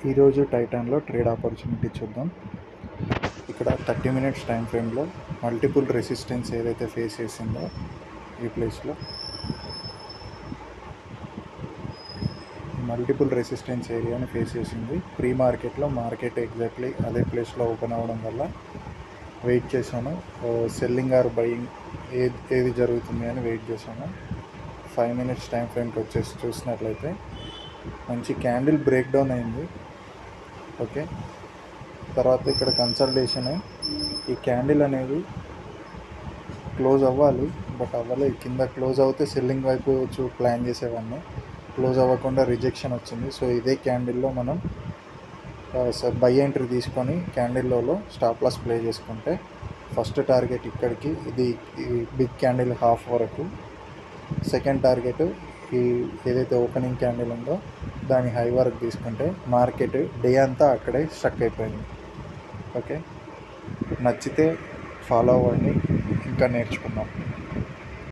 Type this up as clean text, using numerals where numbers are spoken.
ఈరోజు టైటాన్లో trade opportunity చూద్దాం. ఇక్కడ 30 మినిట్స్ టైం ఫ్రేమ్లో మల్టిపుల్ రెసిస్టెన్స్ ఏదైతే ఫేస్ చేసిందో ఈ ప్లేస్లో మల్టిపుల్ రెసిస్టెన్స్ ఏరియాని ఫేస్ చేసింది. ప్రీ మార్కెట్లో మార్కెట్ ఎగ్జాక్ట్లీ అదే ప్లేస్లో ఓపెన్ అవ్వడం వల్ల వెయిట్ చేశాను. సెల్లింగ్ ఆర్ బయింగ్ ఏది జరుగుతుంది అని వెయిట్ చేశాను. 5 మినిట్స్ టైం ఫ్రేమ్కి వచ్చేసి చూసినట్లయితే మంచి క్యాండిల్ బ్రేక్ డౌన్ అయింది. ఓకే, తర్వాత ఇక్కడ కన్సల్టేషన్ ఈ క్యాండిల్ అనేది క్లోజ్ అవ్వాలి, బట్ అవ్వలేదు. కింద క్లోజ్ అవుతే సెల్లింగ్ వైపు ప్లాన్ చేసేవాడిని, క్లోజ్ అవ్వకుండా రిజెక్షన్ వచ్చింది. సో ఇదే క్యాండిల్లో మనం బై ఎంట్రీ తీసుకొని క్యాండిల్లో స్టాప్ లాస్ ప్లే చేసుకుంటే ఫస్ట్ టార్గెట్ ఇక్కడికి, ఇది బిగ్ క్యాండిల్ హాఫ్ వరకు. సెకండ్ టార్గెట్ ఈ ఏదైతే ఓపెనింగ్ క్యాండిల్ ఉందో దాని హై వరకు తీసుకుంటే మార్కెట్ డే అంతా అక్కడే స్ట్రక్ అయిపోయింది. ఓకే, నచ్చితే ఫాలో అవ్వండి, ఇంకా నేర్చుకుందాం.